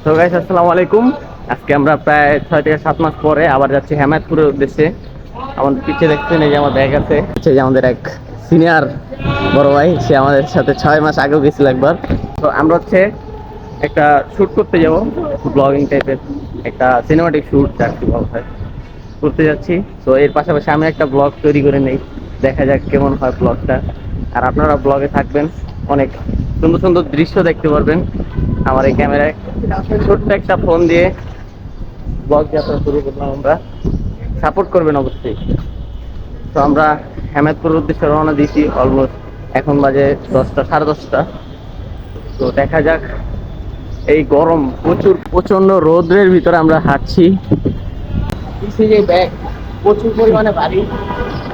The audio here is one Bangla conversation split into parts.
তো গাইস আসসালামু আলাইকুম। আজকে আমরা প্রায় 6 থেকে 7 মাস পরে আবার যাচ্ছি হেমায়তপুরের উদ্দেশ্যে। আমাদের পিছিয়ে দেখছেন এই যে আমার ব্যাগ আছে, যে আমাদের এক সিনিয়র বড় ভাই, সে আমাদের সাথে 6 মাস আগেও গেছিল একবার। তো আমরা হচ্ছে একটা শুট করতে যাব, ব্লগিং টাইপের একটা সিনেমাটিক শুট আর কি বলা হয়, করতে যাচ্ছি। তো এর পাশাপাশি আমি একটা ব্লগ তৈরি করে নেই, দেখা যাক কেমন হয় ব্লগটা। আর আপনারা ব্লগে থাকবেন, অনেক সুন্দর সুন্দর দৃশ্য দেখতে পারবেন আমার এই ক্যামেরায়। ছোট্ট একটা ফোন দিয়ে ব্লগ যাত্রা শুরু করলাম আমরা, সাপোর্ট করবেন অবশ্যই। তো আমরা হেমায়তপুরের উদ্দেশ্যে রওনা দিয়েছি, অলমোস্ট এখন বাজে 10টা, সাড়ে 10টা। তো দেখা যাক, এই গরম প্রচুর প্রচন্ড রৌদ্রের ভিতরে আমরা হাঁটছি। যে ব্যাগ প্রচুর পরিমাণে ভারী,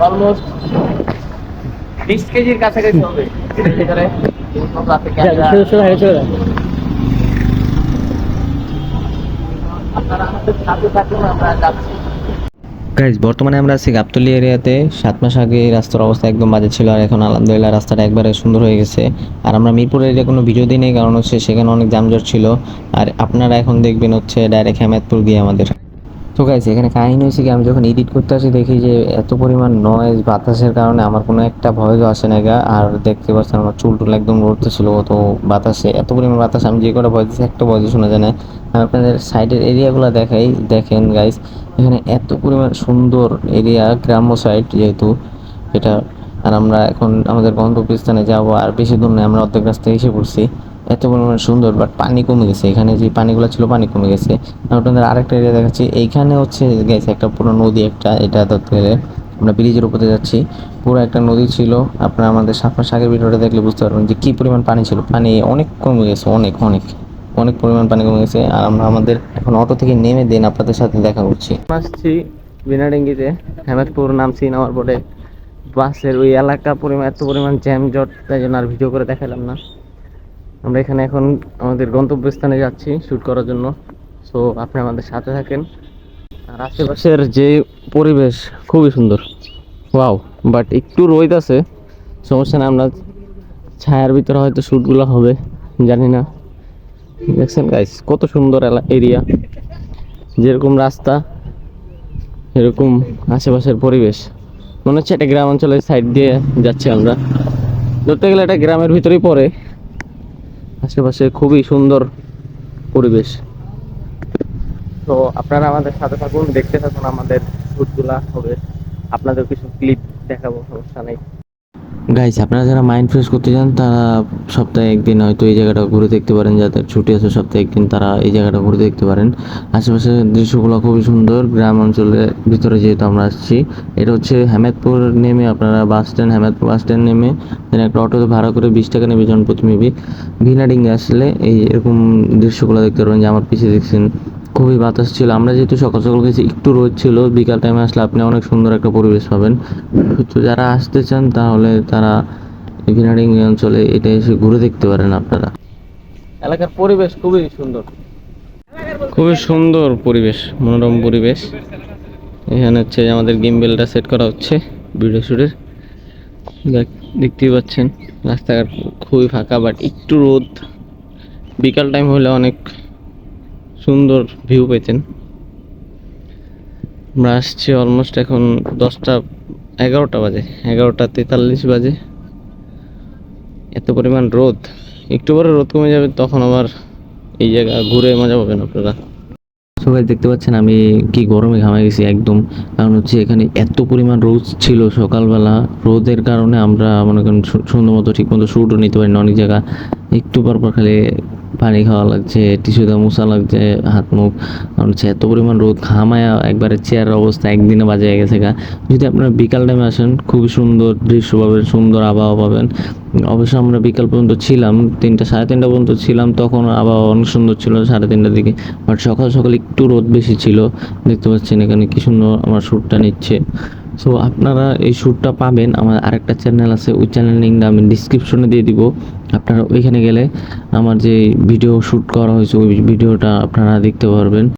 অলমোস্ট 20 কেজির কাছাকাছি হবে এর ভিতরে। আপনারা আমাদের সাথে থাকুন, আমরা যাচ্ছি। গাইজ বর্তমানে আমরা আছি গাবতলী এরিয়াতে। 7 মাস আগে এই রাস্তার অবস্থা একদম বাজে ছিল, আর এখন আলহামদুলিল্লাহ রাস্তাটা একবারে সুন্দর হয়ে গেছে। আর আমরা মিরপুর এরিয়া কোনো ভিডিও দিই নেই, কারণ হচ্ছে সেখানে অনেক যানজট ছিল। আর আপনারা এখন দেখবেন হচ্ছে ডাইরেক্ট হেমায়তপুর গিয়ে আমাদের। তো গাইজ এখানে কাহিনী হয়েছে কি, আমি যখন এডিট করতে আসি দেখি যে এত পরিমাণ নয়েজ বাতাসের কারণে আমার কোনো একটা ভয়েসও আসে না গা। আর দেখতে পাচ্ছেন আমার চুল টুল একদম লড়তেছিল অত বাতাসে, এত পরিমাণ বাতাস, আমি যে কটা ভয়েস দিচ্ছি একটা ভয়েস শোনা যায় না। আমি আপনাদের সাইডের এরিয়াগুলো দেখাই, দেখেন গাইজ এখানে এত পরিমাণ সুন্দর এরিয়া, গ্রাম্য সাইড যেহেতু এটা। আর আমরা এখন আমাদের গন্তব্যস্থানে যাব, আর বেশি দূর নয়, আমরা অর্ধেক রাস্তায় এসে পড়ছি। এত পরিমাণ সুন্দর, বাট পানি কমে গেছে, এখানে যে পানিগুলো ছিল পানি কমে গেছে। আমি আপনাদের আরেকটা এরিয়া দেখাচ্ছি, এইখানে হচ্ছে গেছে একটা পুরো নদী, একটা এটা ধরতে গেলে আমরা ব্রিজের উপরে যাচ্ছি। পুরো একটা নদী ছিল, আপনারা আমাদের 7 মাস আগের ভিডিওটা দেখলে বুঝতে পারবেন যে কী পরিমাণ পানি ছিল। পানি অনেক কমে গেছে, অনেক অনেক অনেক পরিমাণ পানি কমে গেছে। আর আমরা আমাদের এখন অটো থেকে নেমে দেন আপনাদের সাথে দেখা করছি। আসছি বিনাডেঙ্গিতে, হেমায়তপুর নামছি, নামার পরে বাসের ওই এলাকা পরিমাণ এত পরিমাণ জ্যাম জট, তাই জন্য আর ভিডিও করে দেখালাম না। আমরা এখানে এখন আমাদের গন্তব্যস্থানে যাচ্ছি শ্যুট করার জন্য। সো আপনি আমাদের সাথে থাকেন। আর আশেপাশের যে পরিবেশ খুবই সুন্দর, ওয়াও। বাট একটু রোদ আছে, সমস্যা না, আমরা ছায়ার ভিতরে হয়তো শ্যুটগুলো হবে, জানি না। দেখছেন গাইস কত সুন্দর এরিয়া, যেরকম রাস্তা এরকম আশেপাশের পরিবেশ, মনে হচ্ছে একটা গ্রাম অঞ্চলের সাইড দিয়ে যাচ্ছি আমরা। ধরতে গেলে এটা গ্রামের ভিতরেই পড়ে, আশেপাশে খুবই সুন্দর পরিবেশ। তো আপনারা আমাদের সাথে থাকুন, দেখতে থাকুন, আমাদের শ্যুটগুলা হবে, আপনাদের কিছু ক্লিপ দেখাবো, সমস্যা নেই। গাইস আপনারা যারা মাইন্ড ফ্রেশ করতে চান তারা সপ্তাহে একদিন হয়তো এই জায়গাটা ঘুরে দেখতে পারেন, যাদের ছুটি আছে সপ্তাহে একদিন তারা এই জায়গাটা ঘুরে দেখতে পারেন। আশেপাশের দৃশ্যগুলো খুবই সুন্দর, গ্রাম অঞ্চলের ভিতরে যেহেতু আমরা আসছি। এটা হচ্ছে হেমায়তপুর নেমে আপনারা bus stand, Hemayetpur bus stand নেমে দেন একটা অটোতে ভাড়া করে 20 টাকা নেবে জন প্রতি মেবি। ভিনাডিঙ্গে আসলে এই এরকম দৃশ্যগুলো দেখতে পারবেন, যে আমার পিছিয়ে দেখছেন খুবই বাতাস ছিল। আমরা যেহেতু সকাল সকাল গেছি, একটু রোদ ছিল, বিকাল টাইমে আসলে আপনি অনেক সুন্দর একটা পরিবেশ পাবেন। তো যারা আসতে চান তাহলে তারা ভিনাডিং অঞ্চলে এটা এসে ঘুরে দেখতে পারেন আপনারা। এলাকার পরিবেশ খুবই সুন্দর, খুবই সুন্দর পরিবেশ, মনোরম পরিবেশ। এখানে হচ্ছে আমাদের গিম্বেলটা সেট করা হচ্ছে ভিডিও শুটের, দেখতেই পাচ্ছেন। রাস্তাঘাট খুবই ফাঁকা, বাট একটু রোদ, বিকাল টাইম হলে অনেক সুন্দর ভিউ পেতেন। আমরা আসছি অলমোস্ট এখন 10টা, 11টা বাজে, 11টা 43 বাজে। এত পরিমাণ রোদ, একটু পরে রোদ কমে যাবে, তখন আবার এই জায়গা ঘুরে মজা পাবেন আপনারা। সবাই দেখতে পাচ্ছেন আমি কি গরমে ঘামে গেছি একদম, কারণ হচ্ছে এখানে এত পরিমাণ রোদ ছিল সকালবেলা। রোদের কারণে আমরা মনে করেন সুন্দর মতো ঠিক মতো শ্যুটও নিতে পারি না অনেক জায়গা। একটু পর পর খালি পানি খাওয়া লাগছে, টিস্যু দিয়ে মোছা লাগছে হাত মুখ, কারণ হচ্ছে এত পরিমাণ রোদ, ঘামায়া একবারে চেয়ারের অবস্থা একদিনে বাজে গেছে গা। যদি আপনারা বিকাল টাইমে আসেন খুবই সুন্দর দৃশ্য পাবেন, সুন্দর আবহাওয়া পাবেন। অবশ্য আমরা বিকাল পর্যন্ত ছিলাম, 3টা, সাড়ে 3টা পর্যন্ত ছিলাম, তখন আবহাওয়া অনেক সুন্দর ছিল 3:30টার দিকে। বাট সকাল সকাল একটু রোদ বেশি ছিল, দেখতে পাচ্ছেন এখানে কি সুন্দর আমার শ্যুটটা নিচ্ছে। সো আপনারা এই শ্যুটটা পাবেন, আমার আরেকটা চ্যানেল আছে, ওই চ্যানেল লিঙ্কটা আমি ডিসক্রিপশনে দিয়ে দিব। আপনারা ওইখানে গেলে আমার যে ভিডিও শ্যুট করা হয়েছে ওই ভিডিওটা আপনারা দেখতে পারবেন।